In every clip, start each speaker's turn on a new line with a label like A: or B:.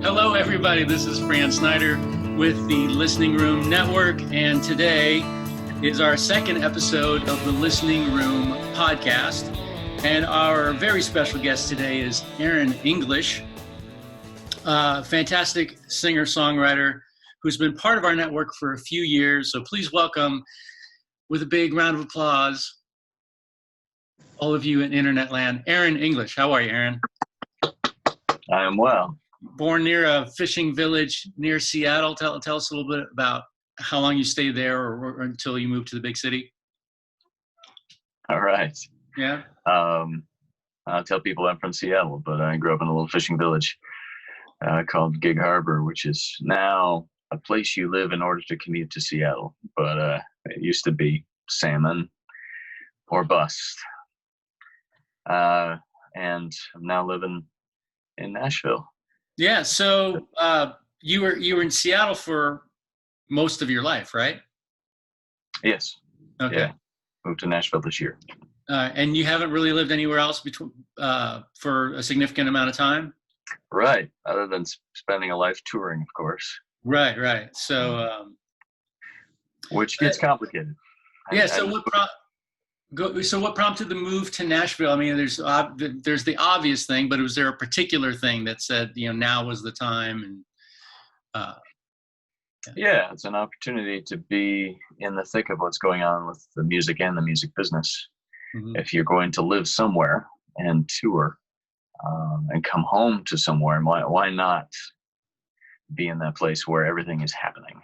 A: Hello, everybody. This is Fran Snyder with the Listening Room Network, and today is our second episode of the Listening Room podcast. And our very special guest today is Aaron English, a fantastic singer-songwriter who's been part of our network for a few years. So please welcome, with a big round of applause, all of you in internet land, Aaron English. How are you, Aaron?
B: I am well.
A: Born near a fishing village near Seattle. Tell us a little bit about how long you stayed there or until you moved to the big city.
B: All right.
A: Yeah.
B: I'll tell people I'm from Seattle, but I grew up in a little fishing village called Gig Harbor, which is now a place you live in order to commute to Seattle. But it used to be salmon or bust. And I'm now living in Nashville.
A: Yeah. So you were in Seattle for most of your life, right?
B: Yes.
A: Okay.
B: Yeah. Moved to Nashville this year.
A: And you haven't really lived anywhere else for a significant amount of time?
B: Right. Other than spending a life touring, of course.
A: Right. So,
B: which gets complicated.
A: Yeah. So what prompted the move to Nashville? I mean, there's the obvious thing, but was there a particular thing that said, now was the time? And
B: yeah, it's an opportunity to be in the thick of what's going on with the music and the music business. Mm-hmm. If you're going to live somewhere and tour and come home to somewhere, why not be in that place where everything is happening?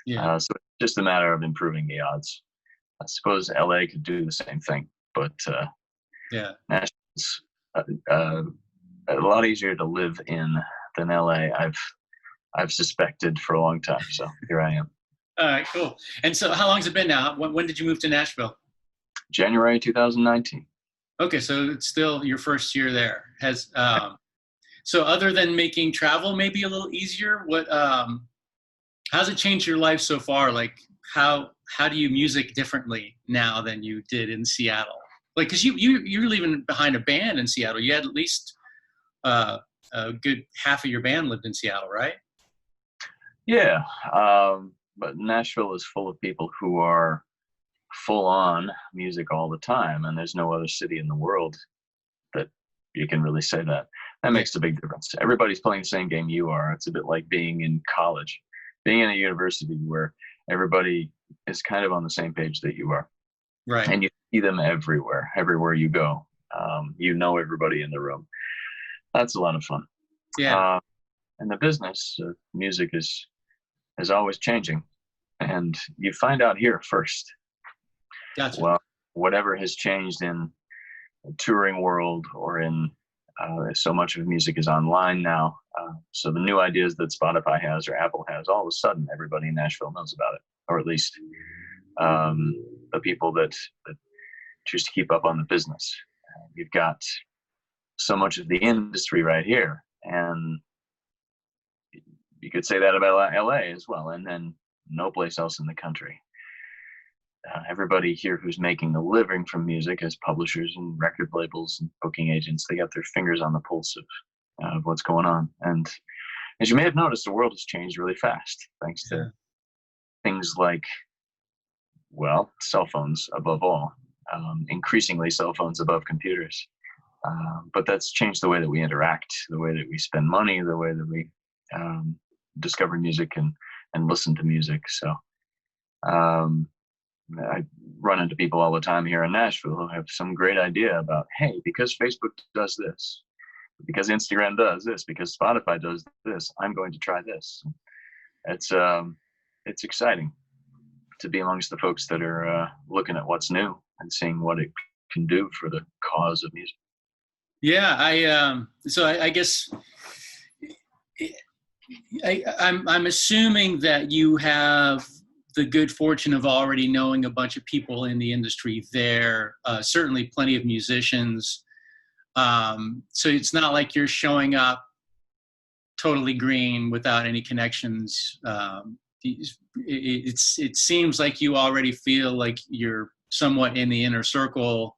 A: Yeah.
B: So it's just a matter of improving the odds. I suppose LA could do the same thing, but
A: yeah,
B: Nashville's a lot easier to live in than LA. I've suspected for a long time, so here I am.
A: All right, cool. And so, how long has it been now? When did you move to Nashville?
B: January 2019.
A: Okay, so it's still your first year there. So other than making travel maybe a little easier, how's it changed your life so far? Like how do you music differently now than you did in Seattle? Like, cause you're leaving behind a band in Seattle. You had at least a good half of your band lived in Seattle, right?
B: Yeah. But Nashville is full of people who are full on music all the time. And there's no other city in the world that you can really say that. That makes a big difference. Everybody's playing the same game you are. It's a bit like being in college, being in a university where everybody is kind of on the same page that you are.
A: Right.
B: And you see them everywhere you go. Everybody in the room. That's a lot of fun.
A: Yeah.
B: And the business of music is always changing. And you find out here first.
A: Gotcha.
B: Well, whatever has changed in the touring world or in so much of music is online now. So the new ideas that Spotify has or Apple has, all of a sudden everybody in Nashville knows about it, or at least the people that choose to keep up on the business. You've got so much of the industry right here, and you could say that about LA as well, and then no place else in the country. Everybody here who's making a living from music as publishers and record labels and booking agents, they got their fingers on the pulse of what's going on. And as you may have noticed, the world has changed really fast thanks to things like, well, cell phones above all, increasingly cell phones above computers. But that's changed the way that we interact, the way that we spend money, the way that we discover music and listen to music. So I run into people all the time here in Nashville who have some great idea about, hey, because Facebook does this, because Instagram does this, because Spotify does this, I'm going to try this. It's exciting to be amongst the folks that are looking at what's new and seeing what it can do for the cause of music.
A: Yeah, I guess I'm assuming that you have the good fortune of already knowing a bunch of people in the industry there, certainly plenty of musicians. So it's not like you're showing up totally green without any connections. It seems like you already feel like you're somewhat in the inner circle.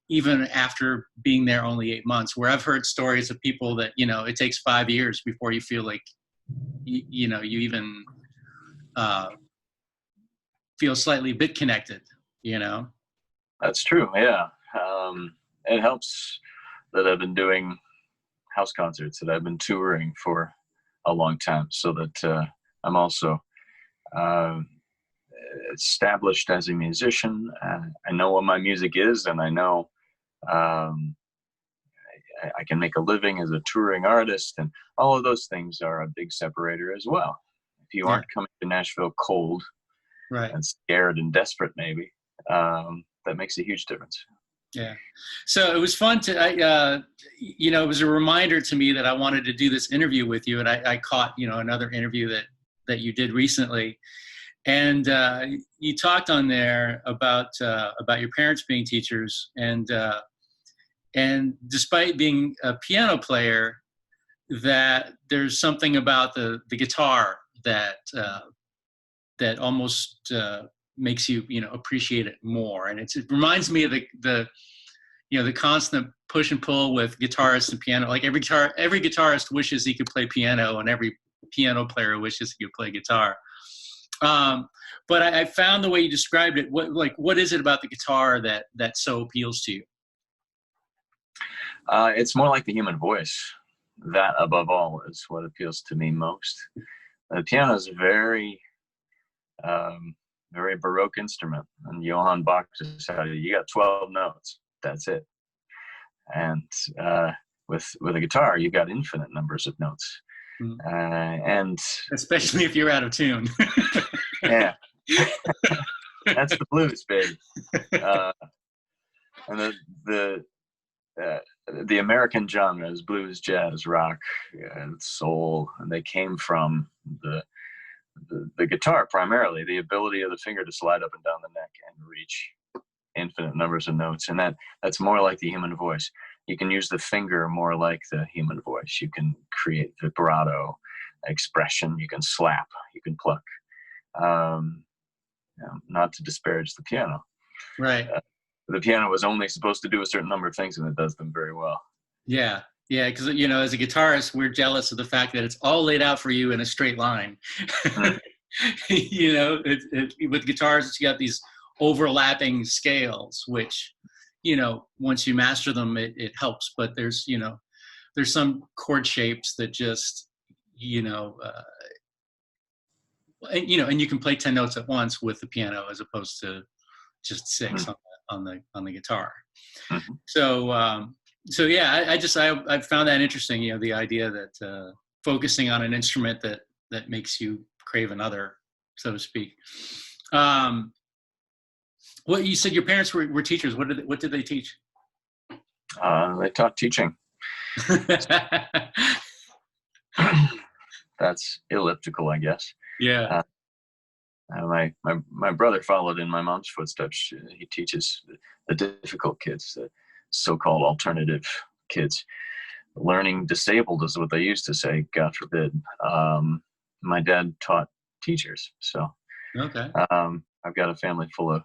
A: even after being there only 8 months, where I've heard stories of people that, it takes 5 years before you feel like, you even feel slightly a bit connected.
B: That's true. Yeah. It helps that I've been doing house concerts, that I've been touring for a long time, so that I'm also established as a musician. I know what my music is, and I know I can make a living as a touring artist, and all of those things are a big separator as well. If you aren't coming to Nashville cold,
A: right,
B: and scared and desperate, maybe, that makes a huge difference.
A: Yeah. So it was fun to, it was a reminder to me that I wanted to do this interview with you. And I caught, another interview that you did recently. And you talked on there about your parents being teachers. And despite being a piano player, that there's something about the guitar that almost makes you, appreciate it more. And it reminds me of the constant push and pull with guitarists and piano. Like every guitarist wishes he could play piano, and every piano player wishes he could play guitar. But I found the way you described it. What is it about the guitar that so appeals to you?
B: It's more like the human voice. That, above all, is what appeals to me most. The piano is a very Baroque instrument, and Johann Bach just said, "You got 12 notes. That's it." And with a guitar, you've got infinite numbers of notes, and
A: especially if you're out of tune.
B: Yeah, that's the blues, baby. And the American genres, blues, jazz, rock, and soul, and they came from the guitar primarily, the ability of the finger to slide up and down the neck and reach infinite numbers of notes. And that's more like the human voice. You can use the finger more like the human voice. You can create vibrato, expression. You can slap. You can pluck. Not to disparage the piano.
A: Right.
B: The piano was only supposed to do a certain number of things, and it does them very well.
A: Yeah. Yeah, because, as a guitarist, we're jealous of the fact that it's all laid out for you in a straight line. Mm. With guitars, you got these overlapping scales, which, once you master them, it helps. But there's some chord shapes that just, and you can play 10 notes at once with the piano as opposed to just 6 on the guitar. Mm-hmm. So yeah, I found that interesting. The idea that focusing on an instrument that makes you crave another, so to speak. What you said, your parents were teachers. What did they teach?
B: They taught teaching. That's elliptical, I guess.
A: Yeah.
B: My brother followed in my mom's footsteps. He teaches the difficult kids, the so-called alternative kids. Learning disabled is what they used to say, God forbid. My dad taught teachers. So
A: okay.
B: I've got a family full of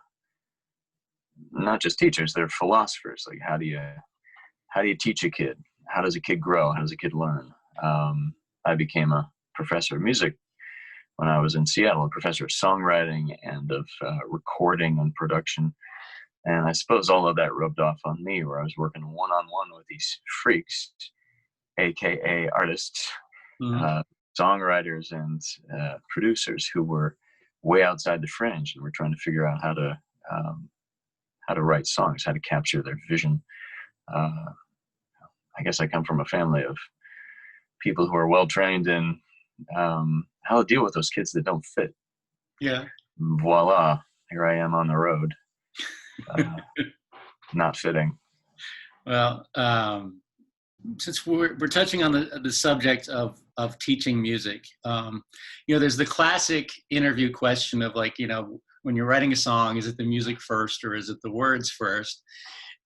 B: not just teachers, they're philosophers. Like, how do you teach a kid? How does a kid grow? How does a kid learn? I became a professor of music when I was in Seattle, a professor of songwriting and of recording and production. And I suppose all of that rubbed off on me, where I was working one-on-one with these freaks, AKA artists, songwriters and producers who were way outside the fringe, and were trying to figure out how to write songs, how to capture their vision. I guess I come from a family of people who are well-trained in how to deal with those kids that don't fit.
A: Yeah.
B: Voila, here I am on the road. Not fitting.
A: Well, since we're touching on the subject of teaching music, there's the classic interview question of, like, when you're writing a song, is it the music first or is it the words first?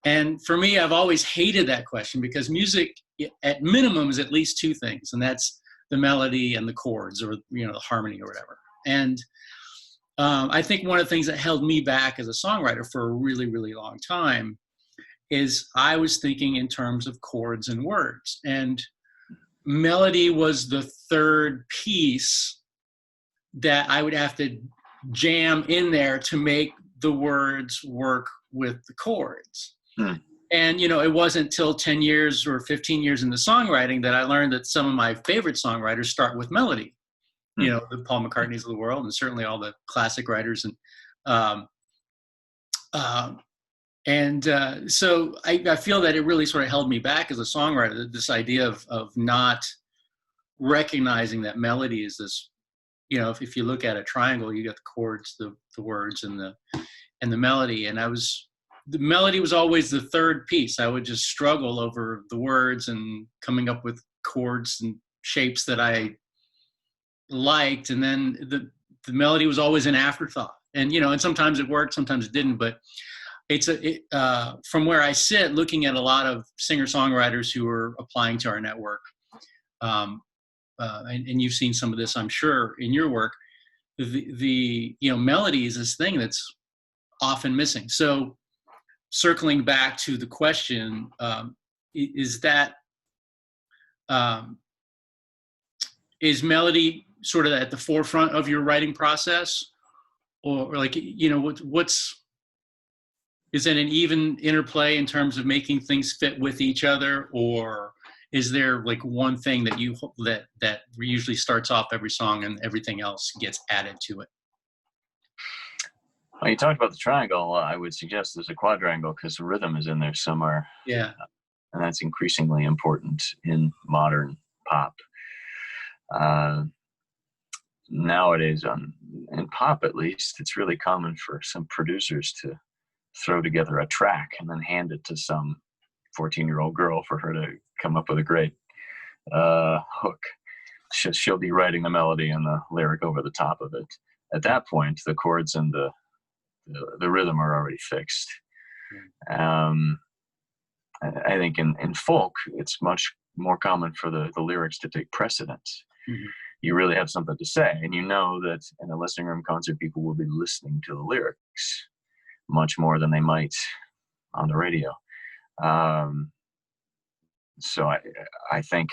A: And for me, I've always hated that question, because music at minimum is at least two things, and that's the melody and the chords, or the harmony or whatever. And I think one of the things that held me back as a songwriter for a really, really long time is I was thinking in terms of chords and words, and melody was the third piece that I would have to jam in there to make the words work with the chords. And, it wasn't till 10 years or 15 years into songwriting that I learned that some of my favorite songwriters start with melody. The Paul McCartneys of the world, and certainly all the classic writers. So I feel that it really sort of held me back as a songwriter, this idea of not recognizing that melody is this, if you look at a triangle, you got the chords, the words, and the melody. And the melody was always the third piece. I would just struggle over the words and coming up with chords and shapes that I liked. And then the melody was always an afterthought. And, and sometimes it worked, sometimes it didn't. But from where I sit, looking at a lot of singer-songwriters who are applying to our network, and you've seen some of this, I'm sure, in your work, the melody is this thing that's often missing. So circling back to the question, is melody sort of at the forefront of your writing process, or like, is it an even interplay in terms of making things fit with each other, or is there like one thing that that usually starts off every song and everything else gets added to it?
B: Well, you talked about the triangle. I would suggest there's a quadrangle because the rhythm is in there somewhere.
A: Yeah.
B: And that's increasingly important in modern pop. Nowadays, in pop at least, it's really common for some producers to throw together a track and then hand it to some 14-year-old girl for her to come up with a great hook. She'll be writing the melody and the lyric over the top of it. At that point, the chords and the rhythm are already fixed. I think in folk, it's much more common for the lyrics to take precedence. Mm-hmm. You really have something to say, and that in a listening room concert, people will be listening to the lyrics much more than they might on the radio. So I think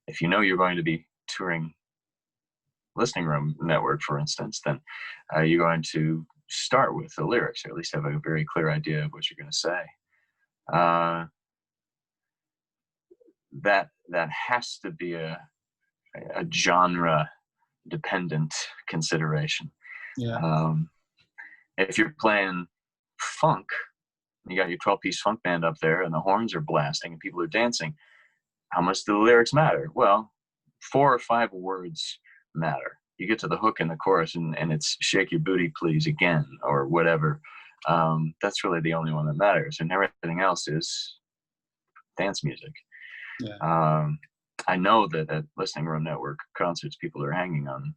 B: if you're going to be touring listening room network, for instance, then you're going to start with the lyrics, or at least have a very clear idea of what you're going to say. That has to be a genre dependent consideration.
A: Yeah.
B: If you're playing funk, you got your 12-piece funk band up there and the horns are blasting and people are dancing, how much do the lyrics matter? Well, 4 or 5 words matter. You get to the hook in the chorus and it's shake your booty please again, or whatever. That's really the only one that matters, and everything else is dance music.
A: Yeah.
B: I know that at Listening Room Network concerts, people are hanging on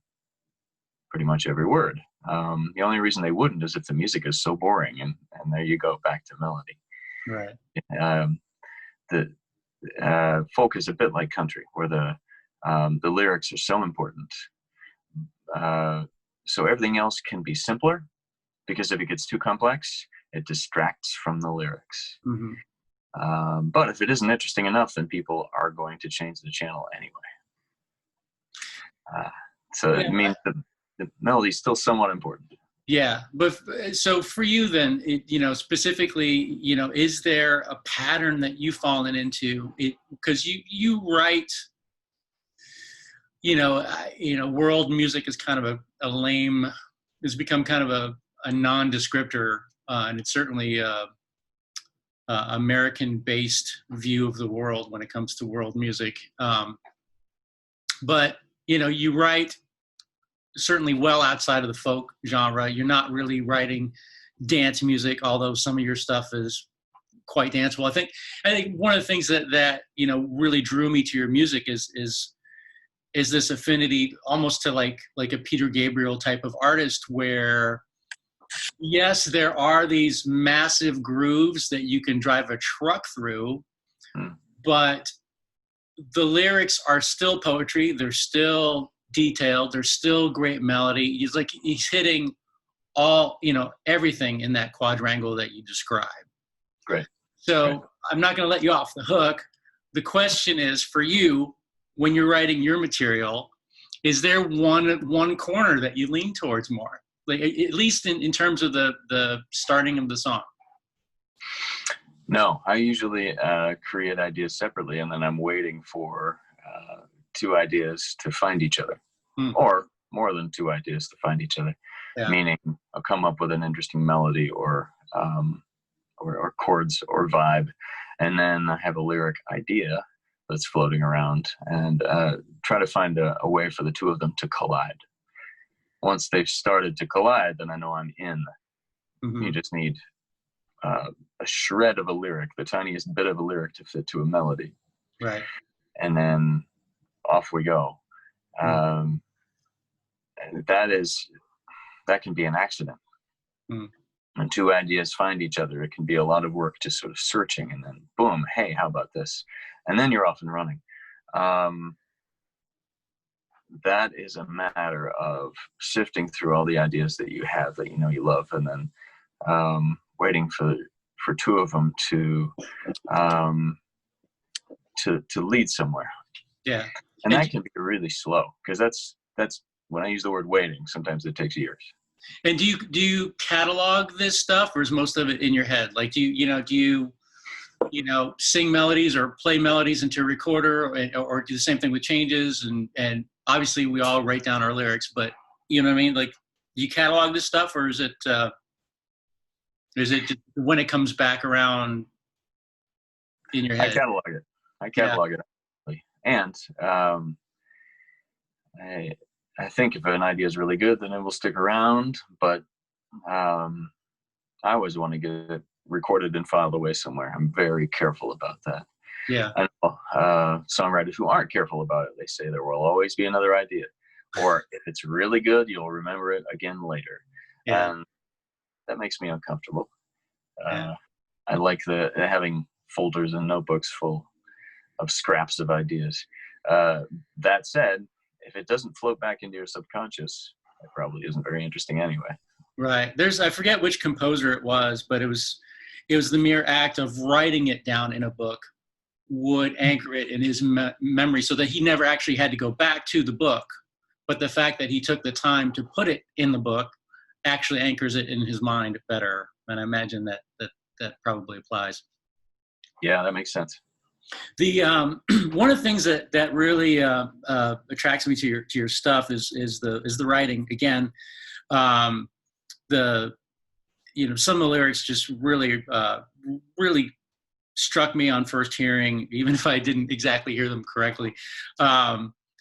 B: pretty much every word. The only reason they wouldn't is if the music is so boring, and there you go, back to melody.
A: Right.
B: The folk is a bit like country, where the lyrics are so important. So everything else can be simpler, because if it gets too complex, it distracts from the lyrics.
A: Mm-hmm.
B: But if it isn't interesting enough, then people are going to change the channel anyway. It means the melody is still somewhat important.
A: Yeah, but so for you then, specifically, is there a pattern that you've fallen into? Because you write, world music is kind of a lame, has become kind of a non-descriptor, and it's certainly American-based view of the world when it comes to world music. But, you write certainly well outside of the folk genre. You're not really writing dance music, although some of your stuff is quite danceable. I think one of the things that really drew me to your music is this affinity almost to like a Peter Gabriel type of artist, where yes, there are these massive grooves that you can drive a truck through, but the lyrics are still poetry. They're still detailed. They're still great melody. He's hitting all, everything in that quadrangle that you described.
B: Great.
A: So I'm not going to let you off the hook. The question is for you, when you're writing your material, is there one corner that you lean towards more? Like at least in terms of the starting of the song?
B: No, I usually create ideas separately, and then I'm waiting for two ideas to find each other, or more than two ideas to find each other. Yeah. Meaning, I'll come up with an interesting melody or chords or vibe, and then I have a lyric idea that's floating around, and try to find a way for the two of them to collide. Once they've started to collide, then I know I'm in. Mm-hmm. You just need a shred of a lyric, the tiniest bit of a lyric to fit to a melody.
A: Right.
B: And then off we go. Mm-hmm. That can be an accident. Mm-hmm. When two ideas find each other, it can be a lot of work just sort of searching, and then boom, hey, how about this? And then you're off and running. That is a matter of sifting through all the ideas that you have that you know you love, and then waiting for two of them to lead somewhere.
A: Yeah.
B: And that can be really slow, because that's when I use the word waiting, sometimes it takes years.
A: And do you catalog this stuff, or is most of it in your head? Like, do you sing melodies or play melodies into a recorder, or do the same thing with changes? And obviously we all write down our lyrics, but you know what I mean? Like, do you catalog this stuff, or is it just when it comes back around in your head?
B: I catalog it. And I think if an idea is really good, then it will stick around. But I always want to get it recorded and filed away somewhere. I'm very careful about that.
A: Yeah.
B: I know songwriters who aren't careful about it. They say there will always be another idea, or if it's really good, you'll remember it again later.
A: Yeah.
B: And that makes me uncomfortable.
A: Yeah.
B: I like having folders and notebooks full of scraps of ideas. That said, if it doesn't float back into your subconscious, it probably isn't very interesting anyway.
A: Right. I forget which composer it was, but it was the mere act of writing it down in a book would anchor it in his memory, so that he never actually had to go back to the book. But the fact that he took the time to put it in the book actually anchors it in his mind better. And I imagine that probably applies.
B: Yeah, that makes sense.
A: The one of the things that really attracts me to your stuff is the writing. Again, some of the lyrics just really struck me on first hearing, even if I didn't exactly hear them correctly.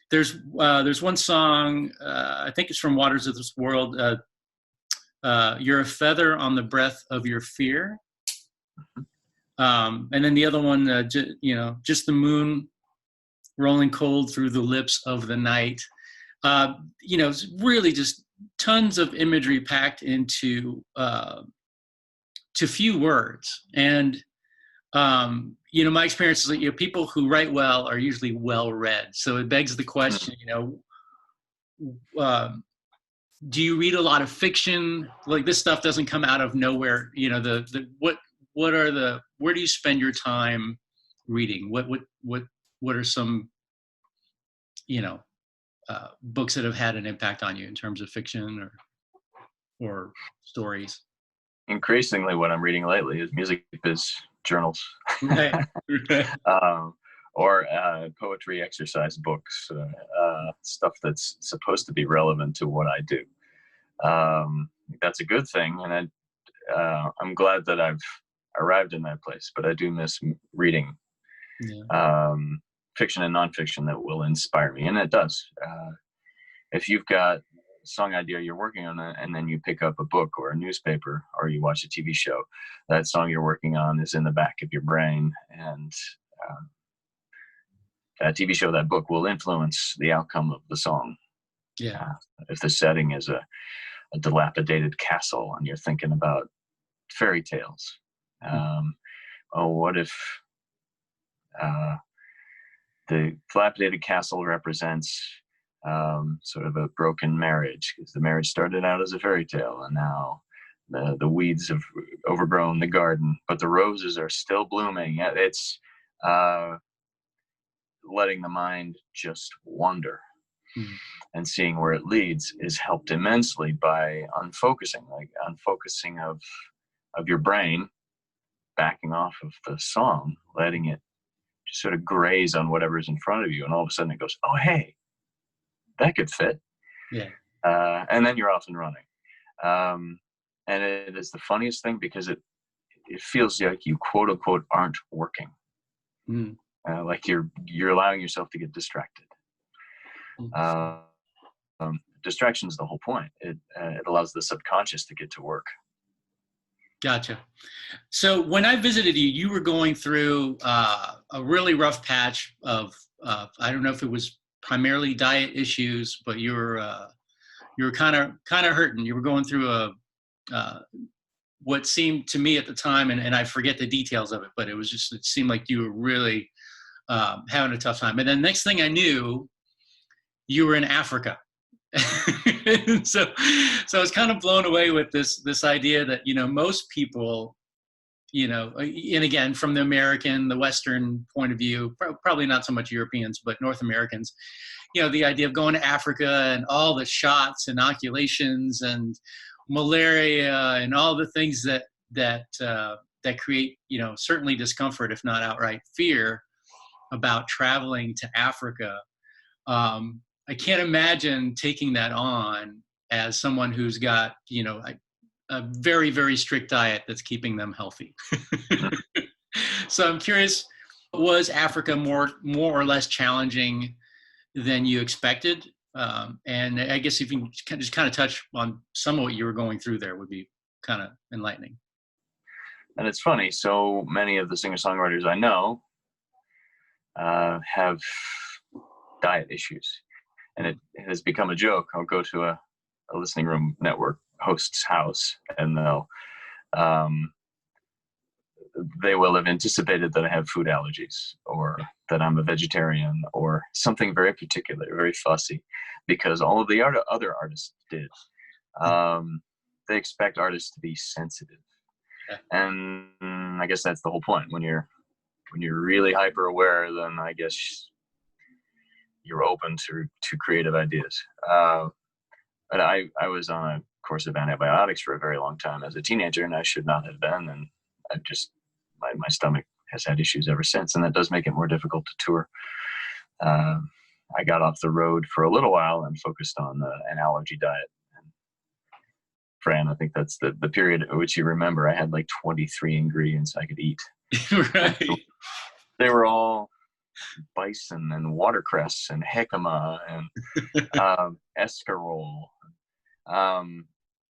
A: There's one song, I think it's from Waters of This World. You're a feather on the breath of your fear. And then the other one, just the moon rolling cold through the lips of the night. It's really just tons of imagery packed into few words. And my experience is that people who write well are usually well read. So it begs the question, do you read a lot of fiction? Like, this stuff doesn't come out of nowhere. Where do you spend your time reading? What are some books that have had an impact on you in terms of fiction or stories?
B: Increasingly, what I'm reading lately is music biz journals.
A: Right.
B: Or poetry exercise books, stuff that's supposed to be relevant to what I do. That's a good thing, and I'm glad that I've arrived in that place, but I do miss reading fiction and nonfiction that will inspire me, and it does. If you've got a song idea you're working on, and then you pick up a book or a newspaper, or you watch a TV show, that song you're working on is in the back of your brain, and that TV show, that book will influence the outcome of the song.
A: Yeah.
B: If the setting is a dilapidated castle and you're thinking about fairy tales, what if the dilapidated castle represents sort of a broken marriage, because the marriage started out as a fairy tale, and now the weeds have overgrown the garden, but the roses are still blooming. It's letting the mind just wander. Mm-hmm. And seeing where it leads is helped immensely by unfocusing of your brain, backing off of the song, letting it just sort of graze on whatever's in front of you. And all of a sudden it goes, oh, hey, that could fit. Yeah. And then you're off and running. And it is the funniest thing because it feels like you quote unquote aren't working. Mm. Like you're allowing yourself to get distracted. Distraction is the whole point. It allows the subconscious to get to work.
A: Gotcha. So when I visited you, you were going through a really rough patch of I don't know if it was primarily diet issues, but you were kind of hurting. You were going through what seemed to me at the time, and I forget the details of it, but it seemed like you were really having a tough time. And then next thing I knew, you were in Africa. so I was kind of blown away with this idea that, most people, and again, from the Western point of view, probably not so much Europeans, but North Americans, the idea of going to Africa and all the shots, inoculations, and malaria, and all the things that create, certainly discomfort, if not outright fear, about traveling to Africa. I can't imagine taking that on as someone who's got, a very, very strict diet that's keeping them healthy. So I'm curious, was Africa more or less challenging than you expected? And I guess if you can just kind of touch on some of what you were going through there would be kind of enlightening.
B: And it's funny, so many of the singer-songwriters I know have diet issues. And it has become a joke. I'll go to a listening room network host's house, and they will have anticipated that I have food allergies, or that I'm a vegetarian, or something very particular, very fussy, because all of the other artists did. They expect artists to be sensitive, and I guess that's the whole point. When you're really hyper aware, then I guess you're open to creative ideas. But I was on a course of antibiotics for a very long time as a teenager, and I should not have been. And my stomach has had issues ever since, and that does make it more difficult to tour. I got off the road for a little while and focused on an allergy diet. And Fran, I think that's the period at which you remember I had like 23 ingredients I could eat.
A: Right.
B: They were all bison and watercress and jicama and escarole.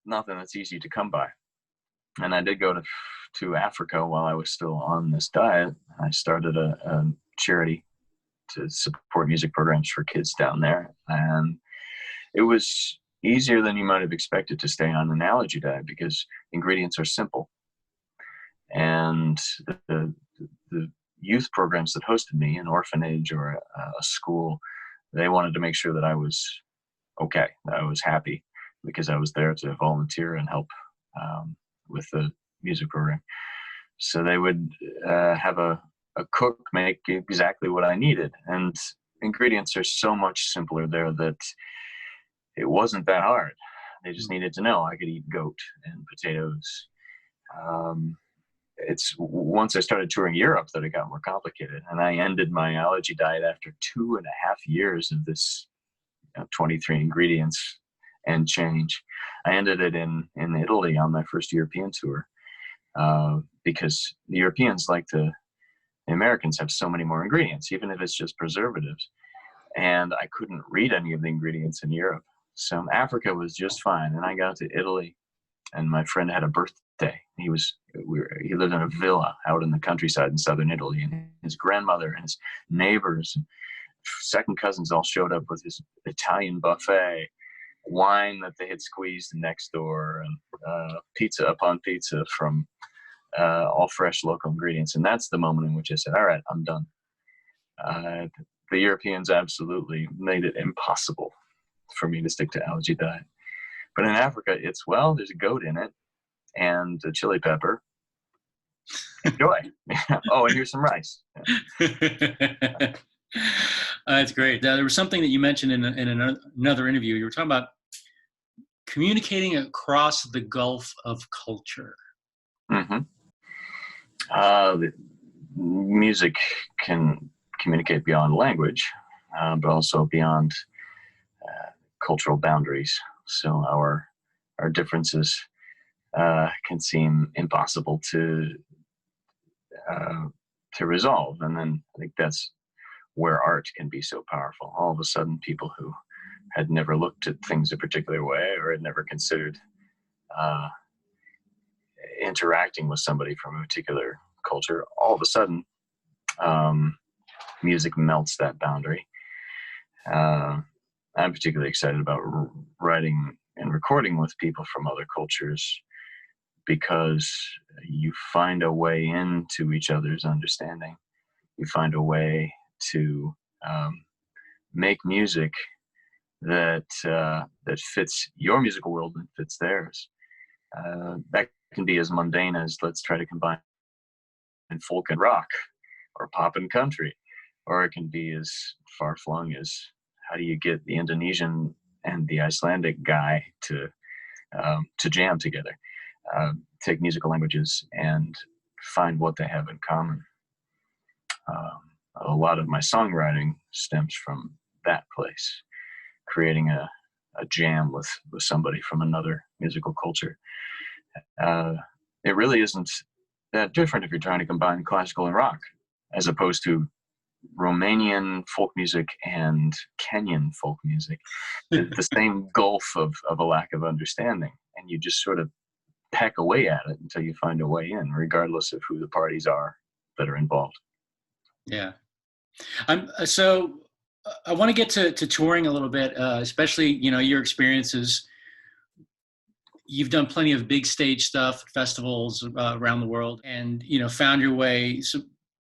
B: Nothing that's easy to come by. And I did go to Africa while I was still on this diet. I started a charity to support music programs for kids down there. And it was easier than you might have expected to stay on an allergy diet because ingredients are simple. And the youth programs that hosted me, an orphanage or a school, they wanted to make sure that I was okay, that I was happy, because I was there to volunteer and help with the music program. So they would have a cook make exactly what I needed. And ingredients are so much simpler there that it wasn't that hard. They just needed to know I could eat goat and potatoes. It's once I started touring Europe that it got more complicated, and I ended my allergy diet after 2.5 years of this 23 ingredients and change. I ended it in Italy on my first European tour because the Europeans the Americans have so many more ingredients, even if it's just preservatives, and I couldn't read any of the ingredients in Europe. So Africa was just fine, and I got to Italy, and my friend had a birthday. He lived in a villa out in the countryside in southern Italy, and his grandmother and his neighbors and second cousins all showed up with his Italian buffet, wine that they had squeezed next door, and pizza upon pizza from all fresh local ingredients. And that's the moment in which I said, all right, I'm done. The Europeans absolutely made it impossible for me to stick to allergy diet. But in Africa, there's a goat in it, and a chili pepper. Enjoy. Oh, and here's some rice.
A: That's great. There was something that you mentioned in another interview. You were talking about communicating across the gulf of culture.
B: Mm-hmm. Music can communicate beyond language, but also beyond cultural boundaries. So our differences can seem impossible to resolve, and then I think that's where art can be so powerful. All of a sudden, people who had never looked at things a particular way or had never considered interacting with somebody from a particular culture, all of a sudden, music melts that boundary. I'm particularly excited about writing and recording with people from other cultures because you find a way into each other's understanding. You find a way to make music that fits your musical world and fits theirs. That can be as mundane as let's try to combine folk and rock, or pop and country, or it can be as far-flung as how do you get the Indonesian and the Icelandic guy to jam together, take musical languages and find what they have in common. A lot of my songwriting stems from that place, creating a jam with somebody from another musical culture. It really isn't that different if you're trying to combine classical and rock, as opposed to Romanian folk music and Kenyan folk music. The same gulf of a lack of understanding, and you just sort of peck away at it until you find a way in, regardless of who the parties are that are involved.
A: Yeah. So I want to get to touring a little bit, especially, your experiences. You've done plenty of big stage stuff, festivals around the world, and, found your way,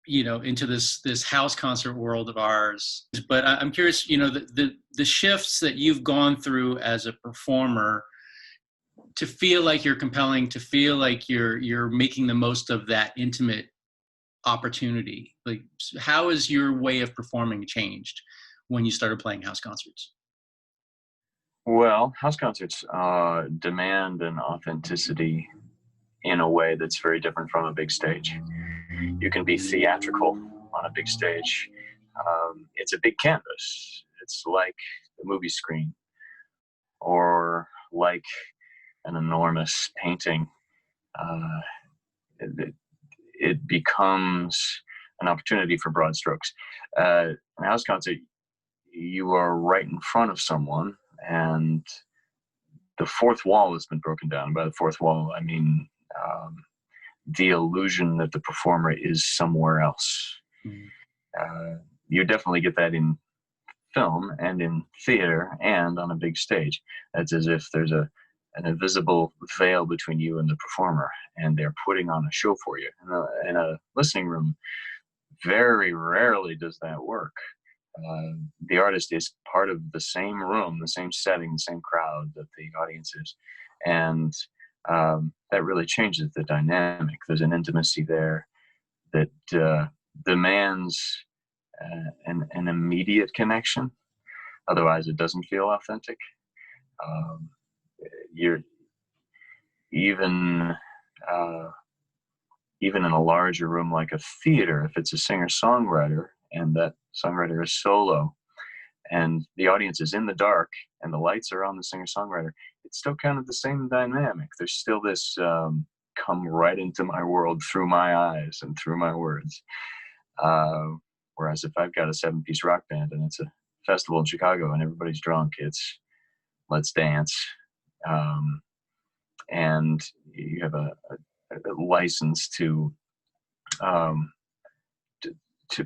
A: into this house concert world of ours. But I'm curious, the shifts that you've gone through as a performer to feel like you're compelling, to feel like you're making the most of that intimate opportunity. Like, how has your way of performing changed when you started playing house concerts?
B: Well, house concerts demand an authenticity in a way that's very different from a big stage. You can be theatrical on a big stage. It's a big canvas. It's like the movie screen, or like an enormous painting. It becomes an opportunity for broad strokes. In a house concert, you are right in front of someone, and the fourth wall has been broken down. By the fourth wall, I mean the illusion that the performer is somewhere else. You definitely get that in film and in theater and on a big stage. It's as if there's an invisible veil between you and the performer, and they're putting on a show for you. In a listening room, very rarely does that work. The artist is part of the same room, the same setting, the same crowd that the audience is. And that really changes the dynamic. There's an intimacy there that demands an immediate connection. Otherwise, it doesn't feel authentic. You're even in a larger room like a theater, if it's a singer-songwriter and that songwriter is solo and the audience is in the dark and the lights are on the singer-songwriter, it's still kind of the same dynamic. There's still this come right into my world through my eyes and through my words. Whereas if I've got a 7-piece rock band and it's a festival in Chicago and everybody's drunk, it's let's dance. And you have a license to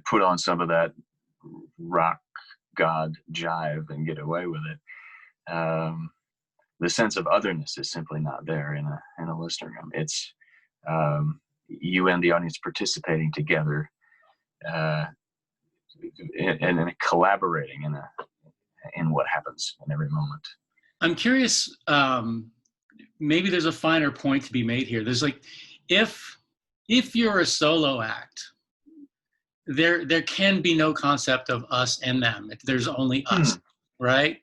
B: put on some of that rock god jive and get away with it. The sense of otherness is simply not there in a listening room. It's you and the audience participating together and collaborating in what happens in every moment.
A: I'm curious, maybe there's a finer point to be made here. There's like, if you're a solo act, there can be no concept of us and them. There's only us, right?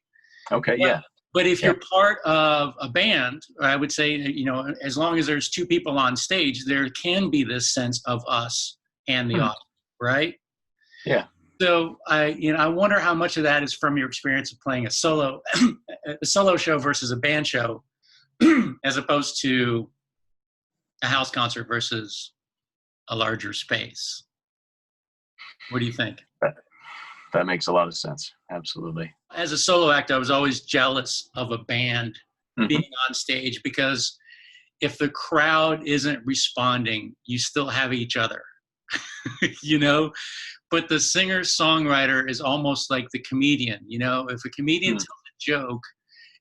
B: Okay, yeah.
A: But if you're part of a band, I would say, you know, as long as there's two people on stage, there can be this sense of us and the audience, right?
B: Yeah.
A: So I wonder how much of that is from your experience of playing a solo show versus a band show, as opposed to a house concert versus a larger space. What do you think?
B: That makes a lot of sense. Absolutely.
A: As a solo act, I was always jealous of a band being on stage, because if the crowd isn't responding, you still have each other, you know? But the singer-songwriter is almost like the comedian, you know? If a comedian tells a joke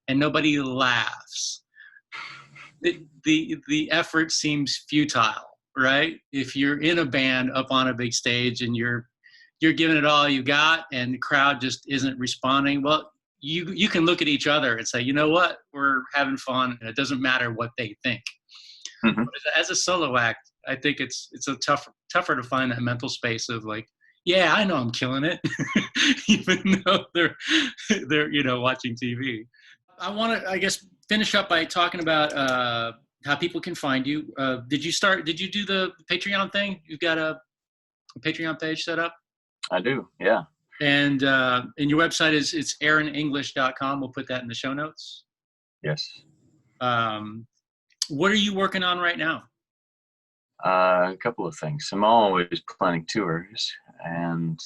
A: and nobody laughs, the effort seems futile, right? If you're in a band up on a big stage and you're giving it all you got and the crowd just isn't responding, well, you can look at each other and say, you know what, we're having fun, and it doesn't matter what they think. But as a solo act, I think it's a tougher to find that mental space of like, yeah, I know I'm killing it, even though they're you know, watching TV. I want to, I guess, finish up by talking about how people can find you. Did you do the Patreon thing? You've got a Patreon page set up?
B: I do, yeah.
A: And your website it's aaronenglish.com. We'll put that in the show notes.
B: Yes.
A: What are you working on right now?
B: A couple of things. I'm always planning tours, and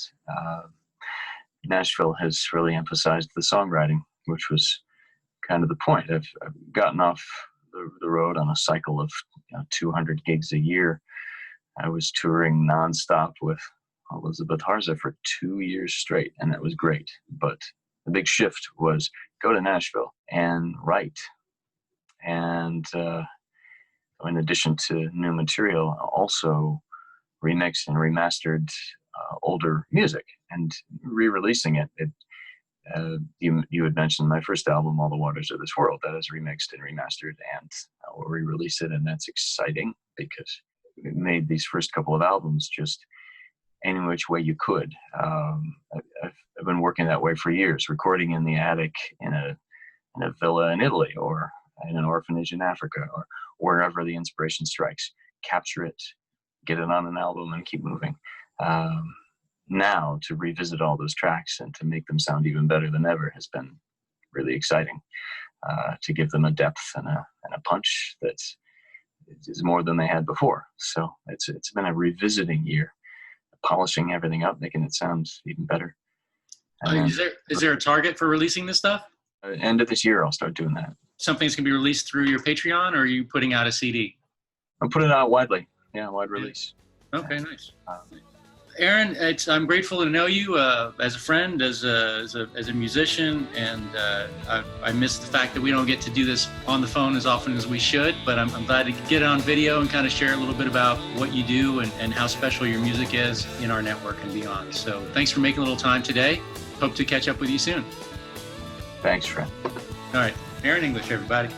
B: Nashville has really emphasized the songwriting, which was kind of the point. I've gotten off the road on a cycle of 200 gigs a year. I was touring nonstop with Elizabeth Harza for 2 years straight, and that was great. But the big shift was go to Nashville and write. And in addition to new material, also remixed and remastered older music and re-releasing it. You had mentioned my first album, All the Waters of This World, that is remixed and remastered, and we'll re-release it, and that's exciting because we made these first couple of albums just any which way you could. I've been working that way for years, recording in the attic in a villa in Italy, or in an orphanage in Africa, or wherever the inspiration strikes. Capture it, get it on an album, and keep moving. Now to revisit all those tracks and to make them sound even better than ever has been really exciting. To give them a depth and a punch that is more than they had before. So it's been a revisiting year, polishing everything up, making it sound even better.
A: Is there a target for releasing this stuff?
B: End of this year, I'll start doing that.
A: Something's going to be released through your Patreon, or are you putting out a CD?
B: I'm putting it out widely. Yeah, wide release.
A: Okay, nice. Aaron, I'm grateful to know you as a friend, as a musician, and I miss the fact that we don't get to do this on the phone as often as we should, but I'm glad to get it on video and kind of share a little bit about what you do and how special your music is in our network and beyond. So thanks for making a little time today. Hope to catch up with you soon.
B: Thanks, Fran.
A: All right. Aaron English, everybody.